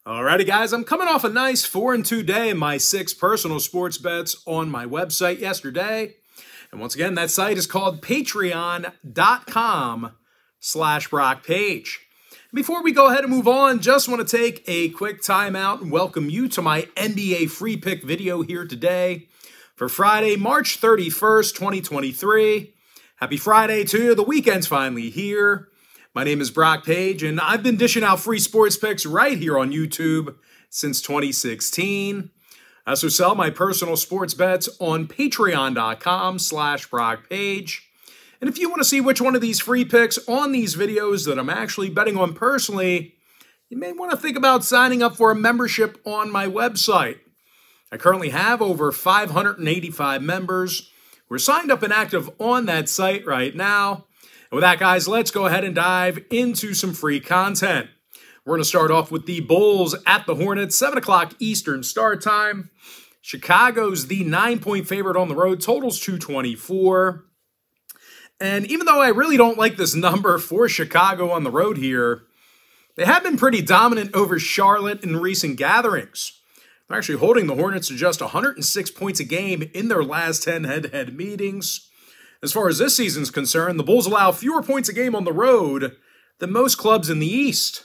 Alrighty guys, I'm coming off a nice 4-2 day in my 6 personal sports bets on my website yesterday. And once again, that site is called pt.1.com/BrockPage. Before we go ahead and move on, just want to take a quick time out and welcome you to my NBA free pick video here today for Friday, March 31st, 2023. Happy Friday to you. The weekend's finally here. My name is Brock Page, and I've been dishing out free sports picks right here on YouTube since 2016. I also sell my personal sports bets on patreon.com/BrockPage. And if you want to see which one of these free picks on these videos that I'm actually betting on personally, you may want to think about signing up for a membership on my website. I currently have over 585 members who are signed up and active on that site right now. And with that, guys, let's go ahead and dive into some free content. We're going to start off with the Bulls at the Hornets, 7 o'clock Eastern start time. Chicago's the 9-point favorite on the road, totals 224. And even though I really don't like this number for Chicago on the road here, they have been pretty dominant over Charlotte in recent gatherings. They're actually holding the Hornets to just 106 points a game in their last 10 head-to-head meetings. As far as this season's concerned, the Bulls allow fewer points a game on the road than most clubs in the East.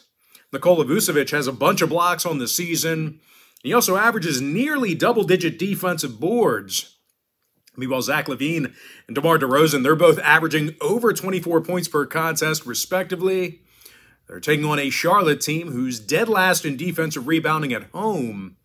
Nikola Vucevic has a bunch of blocks on the season. He also averages nearly double-digit defensive boards. Meanwhile, Zach LaVine and DeMar DeRozan, they're both averaging over 24 points per contest, respectively. They're taking on a Charlotte team who's dead last in defensive rebounding at home.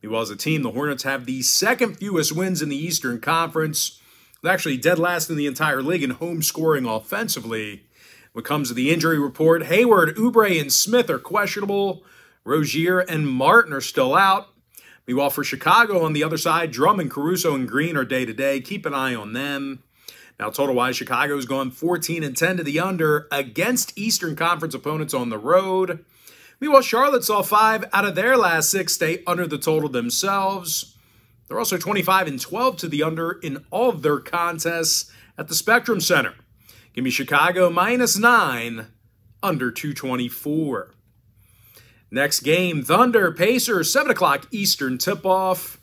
Meanwhile, as a team, the Hornets have the second fewest wins in the Eastern Conference. They're actually dead last in the entire league in home scoring offensively. When it comes to the injury report, Hayward, Oubre, and Smith are questionable. Rozier and Martin are still out. Meanwhile, for Chicago on the other side, Drummond, Caruso, and Green are day-to-day. Keep an eye on them. Now, total-wise, Chicago's gone 14-10 to the under against Eastern Conference opponents on the road. Meanwhile, Charlotte saw 5 out of their last 6 stay under the total themselves. They're also 25-12 to the under in all of their contests at the Spectrum Center. Give me Chicago -9, under 224. Next game, Thunder, Pacers, 7 o'clock Eastern tip-off.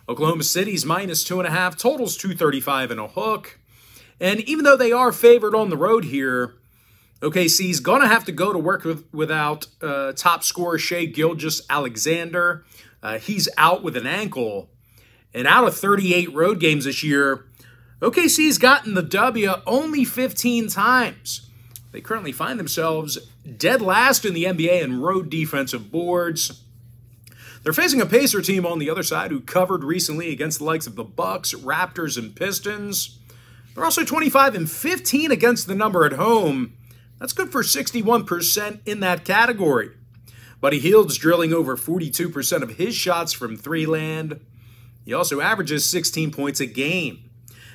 Oklahoma City's -2.5, totals 235 and a hook. And even though they are favored on the road here, OKC's going to have to go to work without top scorer Shai Gilgeous-Alexander. He's out with an ankle. And out of 38 road games this year, OKC's gotten the W only 15 times. They currently find themselves dead last in the NBA in road defensive boards. They're facing a Pacer team on the other side who covered recently against the likes of the Bucks, Raptors, and Pistons. They're also 25-15 against the number at home. That's good for 61% in that category. Buddy Hield's drilling over 42% of his shots from three-land. He also averages 16 points a game.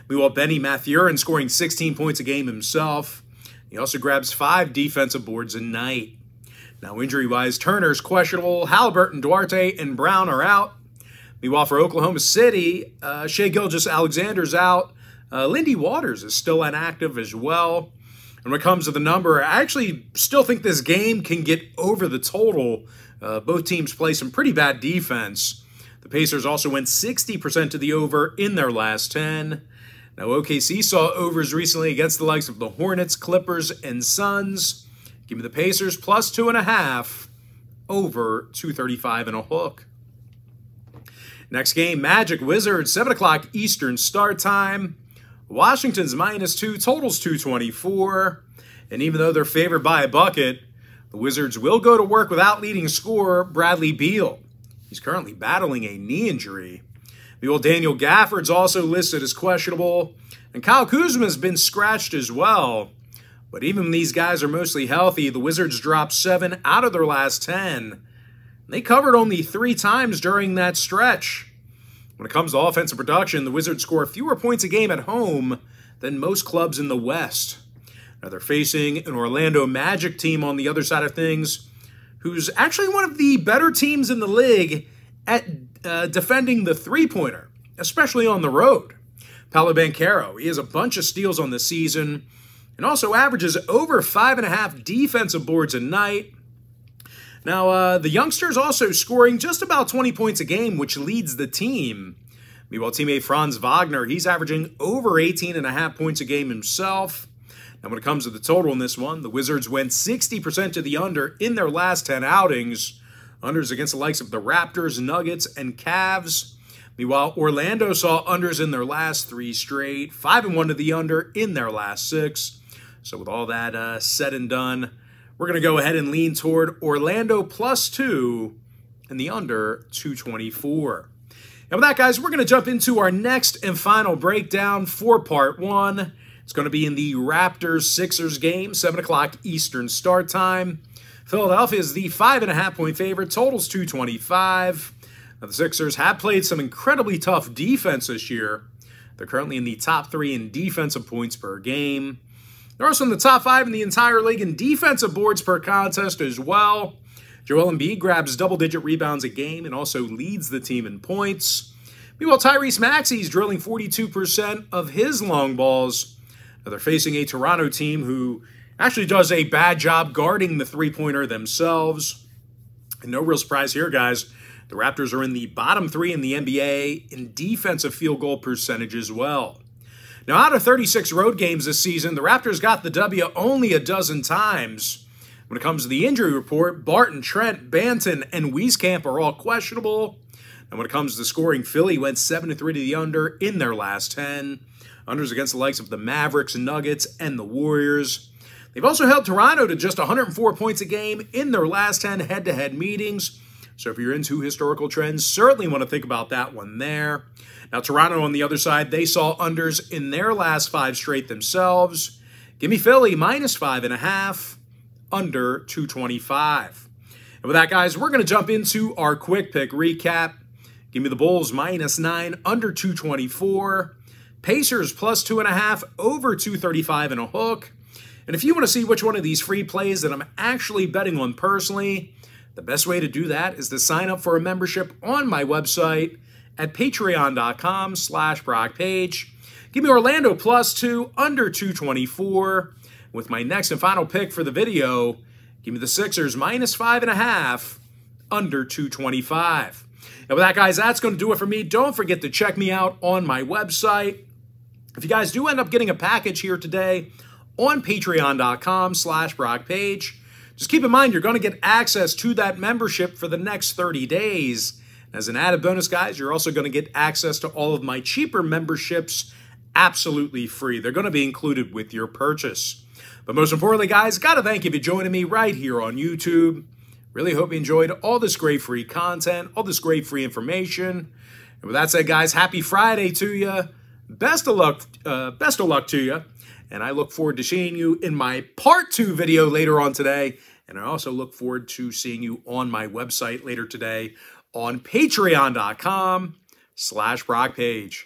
Meanwhile, Benny Mathurin scoring 16 points a game himself. He also grabs 5 defensive boards a night. Now, injury-wise, Turner's questionable. Halliburton, Duarte, and Brown are out. Meanwhile, for Oklahoma City, Shai Gilgeous-Alexander's out. Lindy Waters is still inactive as well. And when it comes to the number, I actually still think this game can get over the total. Both teams play some pretty bad defense. The Pacers also went 60% to the over in their last 10. Now, OKC saw overs recently against the likes of the Hornets, Clippers, and Suns. Give me the Pacers +2.5, over 235 and a hook. Next game, Magic Wizards, 7 o'clock Eastern start time. Washington's -2, totals 224. And even though they're favored by a bucket, the Wizards will go to work without leading scorer Bradley Beal. He's currently battling a knee injury. The old Daniel Gafford's also listed as questionable, and Kyle Kuzma's been scratched as well. But even when these guys are mostly healthy, the Wizards dropped 7 out of their last 10. They covered only 3 times during that stretch. When it comes to offensive production, the Wizards score fewer points a game at home than most clubs in the West. Now they're facing an Orlando Magic team on the other side of things, who's actually one of the better teams in the league at defending the three-pointer, especially on the road. Paolo Banchero, he has a bunch of steals on the season and also averages over 5.5 defensive boards a night. Now, the youngsters also scoring just about 20 points a game, which leads the team. Meanwhile, teammate Franz Wagner, he's averaging over 18.5 points a game himself. Now, when it comes to the total in this one, the Wizards went 60% to the under in their last 10 outings. Unders against the likes of the Raptors, Nuggets, and Cavs. Meanwhile, Orlando saw unders in their last 3 straight, 5-1 to the under in their last 6. So with all that said and done, we're going to go ahead and lean toward Orlando +2 and the under 224. And with that, guys, we're going to jump into our next and final breakdown for part 1. It's going to be in the Raptors-Sixers game, 7 o'clock Eastern start time. Philadelphia is the 5.5-point favorite, totals 225. Now, the Sixers have played some incredibly tough defense this year. They're currently in the top 3 in defensive points per game. They're also in the top 5 in the entire league in defensive boards per contest as well. Joel Embiid grabs double-digit rebounds a game and also leads the team in points. Meanwhile, Tyrese Maxey's drilling 42% of his long balls. Now, they're facing a Toronto team who actually does a bad job guarding the three-pointer themselves. And no real surprise here, guys. The Raptors are in the bottom 3 in the NBA in defensive field goal percentage as well. Now, out of 36 road games this season, the Raptors got the W only a dozen times. When it comes to the injury report, Barton, Trent, Banton, and Wieskamp are all questionable. And when it comes to scoring, Philly went 7-3 to the under in their last 10. Unders against the likes of the Mavericks, Nuggets, and the Warriors. They've also held Toronto to just 104 points a game in their last 10 head-to-head meetings. So if you're into historical trends, certainly want to think about that one there. Now, Toronto on the other side, they saw unders in their last 5 straight themselves. Give me Philly -5.5, under 225. And with that, guys, we're going to jump into our quick pick recap. Give me the Bulls -9, under 224. Pacers +2.5, over 235 and a hook. And if you want to see which one of these free plays that I'm actually betting on personally, the best way to do that is to sign up for a membership on my website at patreon.com/BrockPage. Give me Orlando +2, under 224. With my next and final pick for the video, give me the Sixers -5.5, under 225. And with that, guys, that's going to do it for me. Don't forget to check me out on my website. If you guys do end up getting a package here today on patreon.com/BrockPage, just keep in mind you're going to get access to that membership for the next 30 days. As an added bonus, guys, you're also going to get access to all of my cheaper memberships absolutely free. They're going to be included with your purchase. But most importantly, guys, got to thank you for joining me right here on YouTube. Really hope you enjoyed all this great free content, all this great free information. And with that said, guys, happy Friday to you. Best of luck to you. And I look forward to seeing you in my part 2 video later on today. And I also look forward to seeing you on my website later today on patreon.com/BrockPage.